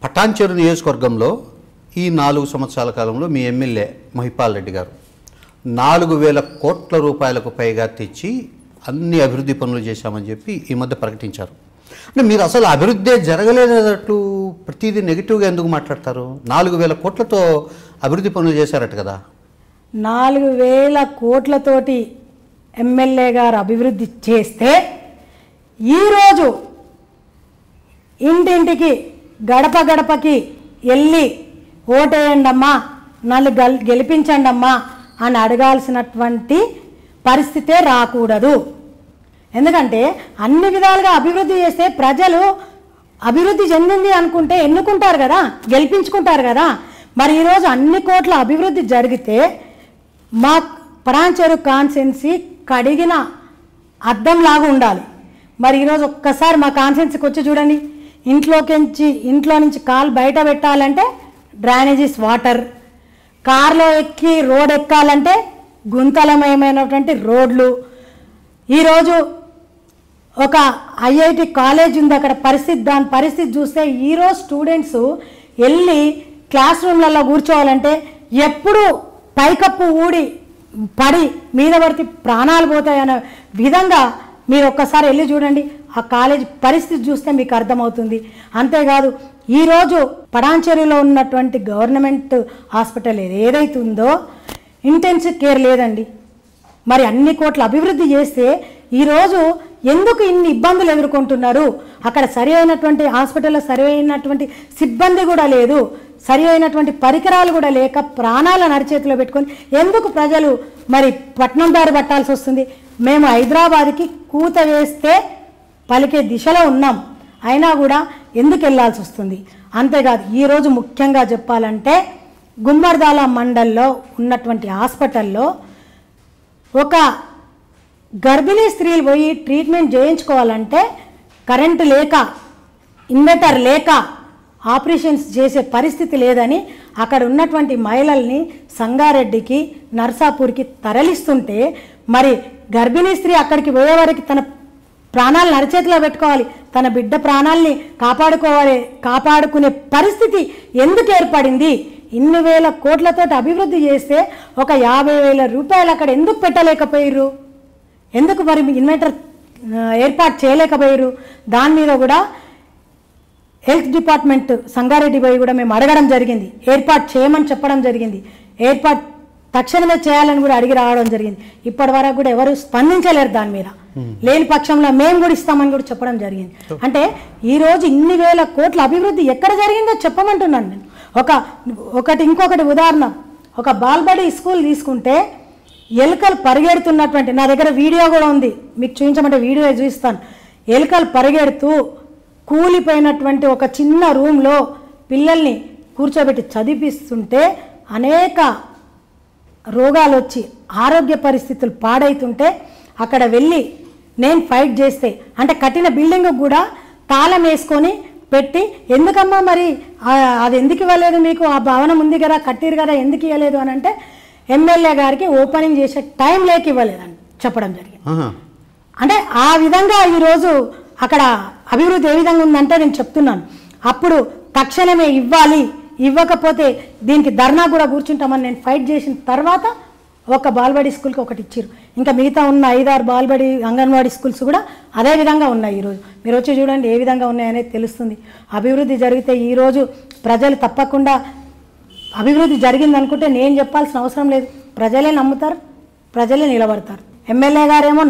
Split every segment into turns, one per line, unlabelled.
పటాన్చెరు నియోజకవర్గంలో ఈ 4 సంవత్సరాల కాలంలో మీ ఎమ్మెల్యే మహిపాల్ రెడ్డి గారు 4,000 కోట్ల రూపాయలకు పైగా తెచ్చి అన్ని అభివృద్ధి పనులు చేశామని చెప్పి ఈ మధ్య ప్రకటించారు. అంటే మీరు అసలు అభివృద్ధి జరగలేదన్నట్టు ప్రతిదీ నెగిటివ్గా ఎందుకు మాట్లాడతారు? 4,000 కోట్లతో అభివృద్ధి పనులు చేశారట కదా.
4,000 కోట్లతోటి ఎమ్మెల్యే గారు అభివృద్ధి చేస్తే ఈరోజు ఇంటింటికి గడప గడపకి వెళ్ళి ఓటేయండమ్మా, నన్ను గెలిపించండమ్మా అని అడగాల్సినటువంటి పరిస్థితే రాకూడదు. ఎందుకంటే అన్ని విధాలుగా అభివృద్ధి చేస్తే ప్రజలు అభివృద్ధి చెందింది అనుకుంటే ఎన్నుకుంటారు కదా, గెలిపించుకుంటారు కదా. మరి ఈరోజు అన్ని కోట్ల అభివృద్ధి జరిగితే మా పటాన్చెరు కాన్స్టిట్యున్సీ కడిగిన అద్దంలాగా ఉండాలి. మరి ఈరోజు ఒక్కసారి మా కాన్స్టిట్యున్సీకి వచ్చి చూడండి. ఇంట్లో నుంచి కాలు బయట పెట్టాలంటే డ్రైనేజీస్ వాటర్, కార్లో ఎక్కి రోడ్ ఎక్కాలంటే గుంతలమయమైనటువంటి రోడ్లు. ఈరోజు ఒక ఐఐటి కాలేజ్ ఉంది, అక్కడ దాని పరిస్థితి చూస్తే ఈరోజు స్టూడెంట్స్ వెళ్ళి క్లాస్ రూమ్లలో కూర్చోవాలంటే ఎప్పుడు పైకప్పు ఊడి పడి మీద పడితే ప్రాణాలు పోతాయనే విధంగా మీరు ఒక్కసారి వెళ్ళి చూడండి. ఆ కాలేజ్ పరిస్థితి చూస్తే మీకు అర్థమవుతుంది. అంతేకాదు ఈరోజు పటాన్చెరులో ఉన్నటువంటి గవర్నమెంట్ హాస్పిటల్ ఏదైతే ఉందో ఇంటెన్సివ్ కేర్ లేదండి. మరి అన్ని కోట్ల అభివృద్ధి చేస్తే ఈరోజు ఎందుకు ఇన్ని ఇబ్బందులు ఎదుర్కొంటున్నారు? అక్కడ సరి అయినటువంటి హాస్పిటల్లో సరి అయినటువంటి సిబ్బంది కూడా లేదు, సరి అయినటువంటి పరికరాలు కూడా లేక ప్రాణాలను అరిచేతిలో పెట్టుకొని ఎందుకు ప్రజలు మరి పట్నం దారి పట్టాల్సి వస్తుంది? మేము హైదరాబాద్కి కూత వేస్తే పలికే దిశలో ఉన్నాం, అయినా కూడా ఎందుకు వెళ్ళాల్సి వస్తుంది? అంతేకాదు ఈరోజు ముఖ్యంగా చెప్పాలంటే గుమ్మర్దాల మండల్లో ఉన్నటువంటి హాస్పిటల్లో ఒక గర్భిణీ స్త్రీలు పోయి ట్రీట్మెంట్ చేయించుకోవాలంటే కరెంటు లేక, ఇన్వర్టర్ లేక ఆపరేషన్స్ చేసే పరిస్థితి లేదని అక్కడ ఉన్నటువంటి మహిళల్ని సంగారెడ్డికి, నర్సాపూర్కి తరలిస్తుంటే మరి గర్భిణీ స్త్రీ అక్కడికి పోయేవారికి తన ప్రాణాలను అరచేతిలో పెట్టుకోవాలి, తన బిడ్డ ప్రాణాలని కాపాడుకునే పరిస్థితి ఎందుకు ఏర్పడింది? ఇన్ని వేల కోట్లతో అభివృద్ధి చేస్తే ఒక 50,000 రూపాయలు అక్కడ ఎందుకు పెట్టలేకపోయారు? ఎందుకు మరి ఇన్వర్టర్ ఏర్పాటు చేయలేకపోయారు? దాని మీద కూడా హెల్త్ డిపార్ట్మెంట్ సంగారెడ్డి పోయి కూడా మేము అడగడం జరిగింది, ఏర్పాటు చేయమని చెప్పడం జరిగింది, ఏర్పాటు తక్షణమే చేయాలని కూడా అడిగి రావడం జరిగింది. ఇప్పటి వరకు కూడా ఎవరు స్పందించలేరు దాని మీద. లేని పక్షంలో మేము కూడా ఇస్తామని కూడా చెప్పడం జరిగింది. అంటే ఈరోజు ఇన్ని వేల కోట్ల అభివృద్ధి ఎక్కడ జరిగిందో చెప్పమంటున్నాను నేను. ఇంకొకటి ఉదాహరణ, ఒక బాల్బడి స్కూల్ తీసుకుంటే ఎలుకలు పరిగెడుతున్నటువంటి, నా దగ్గర వీడియో కూడా ఉంది, మీకు చూపించమంటే వీడియో చూపిస్తాను. ఎలుకలు పరిగెడుతూ కూలిపోయినటువంటి ఒక చిన్న రూమ్లో పిల్లల్ని కూర్చోబెట్టి చదివిస్తుంటే అనేక రోగాలు వచ్చి ఆరోగ్య పరిస్థితులు పాడైతుంటే అక్కడ వెళ్ళి నేను ఫైట్ చేస్తే, అంటే కట్టిన బిల్డింగ్ కూడా తాళం వేసుకొని పెట్టి ఎందుకమ్మా మరి అది ఎందుకు ఇవ్వలేదు, మీకు ఆ భవనం ఉంది కదా, కట్టిరు కదా, ఎందుకు ఇవ్వలేదు అని అంటే ఎమ్మెల్యే గారికి ఓపెనింగ్ చేసే టైం లేక ఇవ్వలేదని చెప్పడం జరిగింది. అంటే ఆ విధంగా ఈరోజు అక్కడ అభివృద్ధి ఏ విధంగా ఉందంటే నేను చెప్తున్నాను. అప్పుడు తక్షణమే ఇవ్వాలి, ఇవ్వకపోతే దీనికి ధర్నా కూడా కూర్చుంటామని నేను ఫైట్ చేసిన తర్వాత ఒక బాల్బడి స్కూల్కి ఒకటి ఇచ్చారు. ఇంకా మిగతా ఉన్న 5-6 బాల్బడి అంగన్వాడీ స్కూల్స్ కూడా అదే విధంగా ఉన్నాయి. ఈరోజు మీరు వచ్చి చూడండి ఏ విధంగా ఉన్నాయనేది తెలుస్తుంది. అభివృద్ధి జరిగితే ఈరోజు ప్రజలు తప్పకుండా అభివృద్ధి జరిగింది అనుకుంటే నేను చెప్పాల్సిన అవసరం లేదు, ప్రజలే నమ్ముతారు, ప్రజలే నిలబడతారు. ఎమ్మెల్యే గారేమో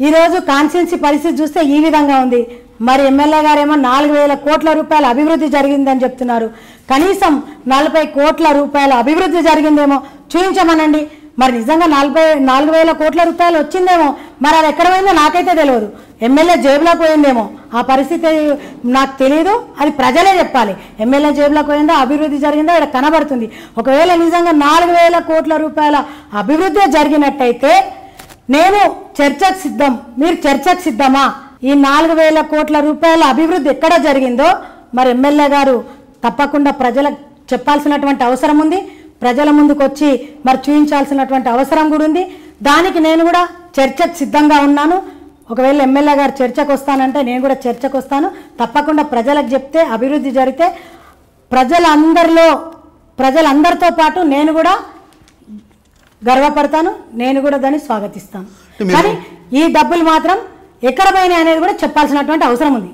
ఈరోజు కాన్స్టిట్యున్సీ పరిస్థితి చూస్తే ఈ విధంగా ఉంది. మరి ఎమ్మెల్యే గారేమో 4,000 కోట్ల రూపాయల అభివృద్ధి జరిగిందని చెప్తున్నారు. కనీసం 40 కోట్ల రూపాయల అభివృద్ధి జరిగిందేమో చూపించమనండి. మరి నిజంగా 4,000 కోట్ల రూపాయలు వచ్చిందేమో, మరి అది ఎక్కడ పోయిందో నాకైతే తెలియదు. ఎమ్మెల్యే జేబులో పోయిందేమో, ఆ పరిస్థితి నాకు తెలియదు, అది ప్రజలే చెప్పాలి. ఎమ్మెల్యే జేబులో పోయిందో అభివృద్ధి జరిగిందో ఇక్కడ కనబడుతుంది. ఒకవేళ నిజంగా 4,000 కోట్ల రూపాయల అభివృద్ధి జరిగినట్టయితే నేను చర్చకు సిద్ధం, మీరు చర్చకు సిద్ధమా? ఈ 4,000 కోట్ల రూపాయల అభివృద్ధి ఎక్కడ జరిగిందో మరి ఎమ్మెల్యే గారు తప్పకుండా ప్రజలకు చెప్పాల్సినటువంటి అవసరం ఉంది, ప్రజల ముందుకు వచ్చి మరి చూపించాల్సినటువంటి అవసరం కూడా ఉంది. దానికి నేను కూడా చర్చకు సిద్ధంగా ఉన్నాను. ఒకవేళ ఎమ్మెల్యే గారు చర్చకు వస్తానంటే నేను కూడా చర్చకు వస్తాను. తప్పకుండా ప్రజలకు చెప్తే అభివృద్ధి జరిగితే ప్రజలందరితో పాటు నేను కూడా గర్వపడతాను, నేను కూడా దాన్ని స్వాగతిస్తాను. కానీ ఈ డబ్బులు మాత్రం ఎక్కడ పోయినాయి అనేది కూడా చెప్పాల్సినటువంటి అవసరం ఉంది.